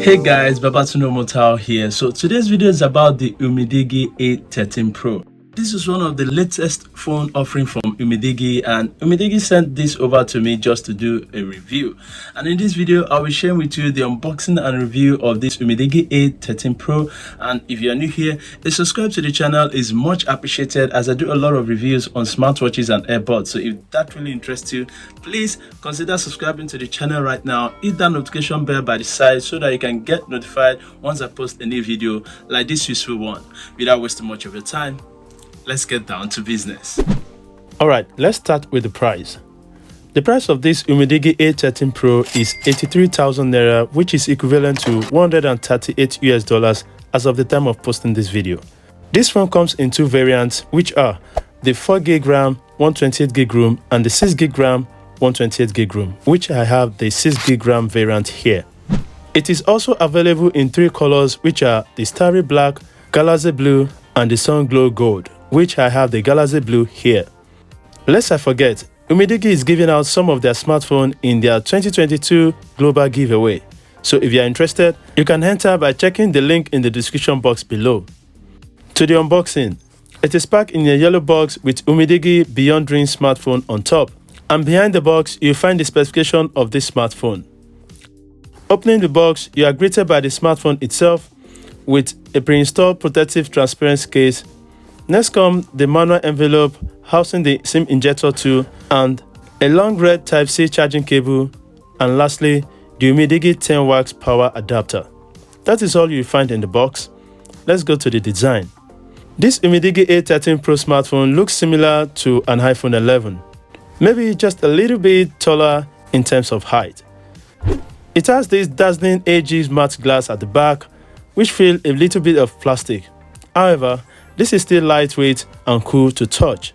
Hey guys, babsomotden here. So today's video is about the Umidigi A13 Pro. This is one of the latest phone offering from Umidigi, and Umidigi sent this over to me just to do a review. And in this video, I will share with you the unboxing and review of this Umidigi A13 Pro. And if you are new here, a subscribe to the channel is much appreciated, as I do a lot of reviews on smartwatches and AirPods. So if that really interests you, please consider subscribing to the channel right now. Hit that notification bell by the side so that you can get notified once I post a new video like this useful one. Without wasting much of your time, let's get down to business. Alright, let's start with the price. The price of this Umidigi A13 Pro is 83,000 Naira, which is equivalent to $138 US as of the time of posting this video. This phone comes in two variants, which are the 4GB RAM 128GB room and the 6GB RAM 128GB room, which I have the 6GB RAM variant here. It is also available in three colors, which are the Starry Black, Galaxy Blue and the Sun Glow Gold, which I have the Galaxy Blue here. Lest I forget, Umidigi is giving out some of their smartphone in their 2022 global giveaway. So if you are interested, you can enter by checking the link in the description box below. To the unboxing, it is packed in a yellow box with Umidigi Beyond Dreams smartphone on top. And behind the box, you'll find the specification of this smartphone. Opening the box, you are greeted by the smartphone itself with a pre-installed protective transparent case. Next comes the manual envelope housing the SIM injector tool and a long red Type-C charging cable, and lastly the Umidigi 10 watts power adapter. That is all you find in the box. Let's go to the design. This Umidigi A13 Pro smartphone looks similar to an iPhone 11, maybe just a little bit taller in terms of height. It has this dazzling AG matte glass at the back, which feel a little bit of plastic. However, this is still lightweight and cool to touch.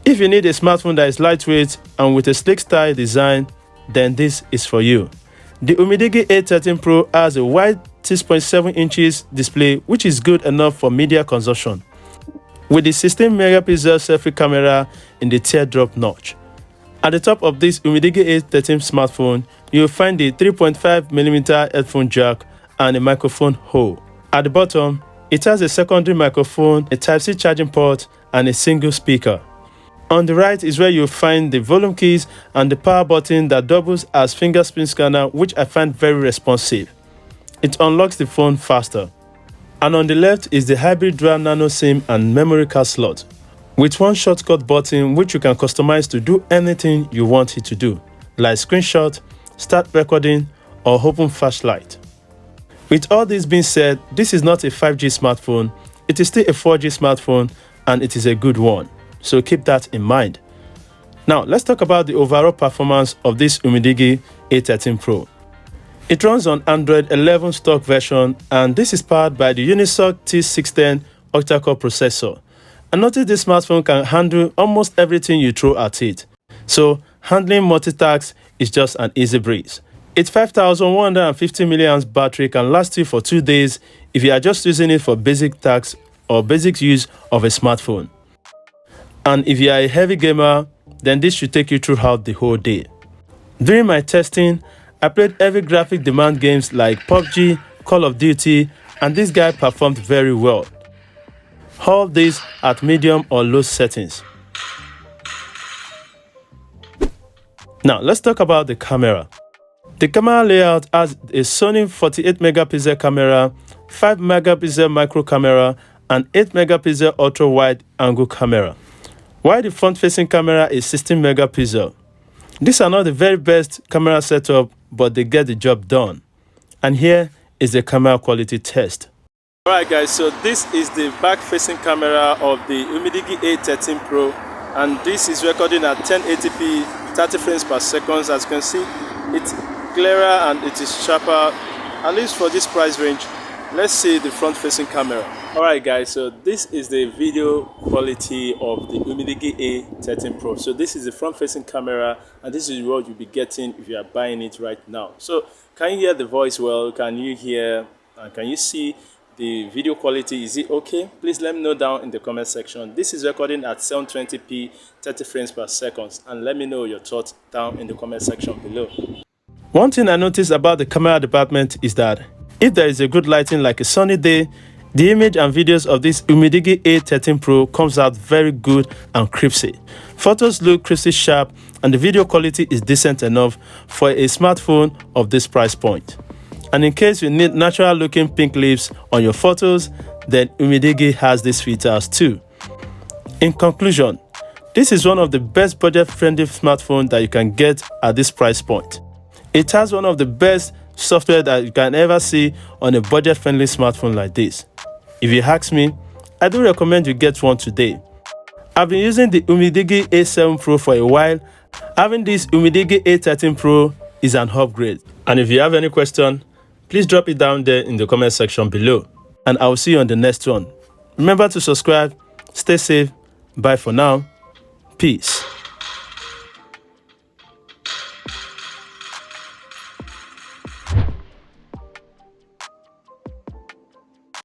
If you need a smartphone that is lightweight and with a sleek style design, then this is for you. The Umidigi A13 Pro has a wide 6.7 inches display, which is good enough for media consumption, with the 16-megapixel selfie camera in the teardrop notch. At the top of this Umidigi A13 smartphone, you'll find the 3.5mm headphone jack and a microphone hole. At the bottom, it has a secondary microphone, a Type-C charging port, and a single speaker. On the right is where you'll find the volume keys and the power button that doubles as fingerprint scanner, which I find very responsive. It unlocks the phone faster. And on the left is the hybrid dual nano SIM and memory card slot, with one shortcut button which you can customize to do anything you want it to do, like screenshot, start recording, or open flashlight. With all this being said, this is not a 5G smartphone, it is still a 4G smartphone, and it is a good one, so keep that in mind. Now let's talk about the overall performance of this Umidigi A13 Pro. It runs on Android 11 stock version, and this is powered by the Unisoc T610 octa-core processor. And notice this smartphone can handle almost everything you throw at it, so handling multitasks is just an easy breeze. Its 5150 mAh battery can last you for 2 days if you are just using it for basic tasks or basic use of a smartphone. And if you are a heavy gamer, then this should take you throughout the whole day. During my testing, I played heavy graphic demand games like PUBG, Call of Duty, and this guy performed very well. All this at medium or low settings. Now let's talk about the camera. The camera layout has a Sony 48-megapixel camera, 5-megapixel micro camera, and 8-megapixel ultra-wide angle camera, while the front-facing camera is 16-megapixel. These are not the very best camera setup, but they get the job done. And here is the camera quality test. Alright guys, so this is the back-facing camera of the Umidigi A13 Pro, and this is recording at 1080p 30 frames per second. As you can see, it's clearer and it is sharper, at least for this price range. Let's see the front-facing camera. Alright guys, so this is the video quality of the Umidigi A13 Pro. So this is the front-facing camera, and this is what you'll be getting if you are buying it right now. So can you hear the voice well? Can you hear and can you see the video quality? Is it okay? Please let me know down in the comment section. This is recording at 720p 30 frames per second, and let me know your thoughts down in the comment section below. One thing I noticed about the camera department is that If there is a good lighting like a sunny day, the image and videos of this Umidigi A13 Pro comes out very good and crispy. Photos look crispy sharp and the video quality is decent enough for a smartphone of this price point. And in case you need natural looking pink leaves on your photos, then Umidigi has these features too. In conclusion, this is one of the best budget-friendly smartphones that you can get at this price point. It has one of the best software that you can ever see on a budget-friendly smartphone like this. If you ask me, I do recommend you get one today. I've been using the Umidigi A7 Pro for a while. Having this Umidigi A13 Pro is an upgrade. And if you have any question, please drop it down there in the comment section below. And I will see you on the next one. Remember to subscribe, stay safe, bye for now, peace.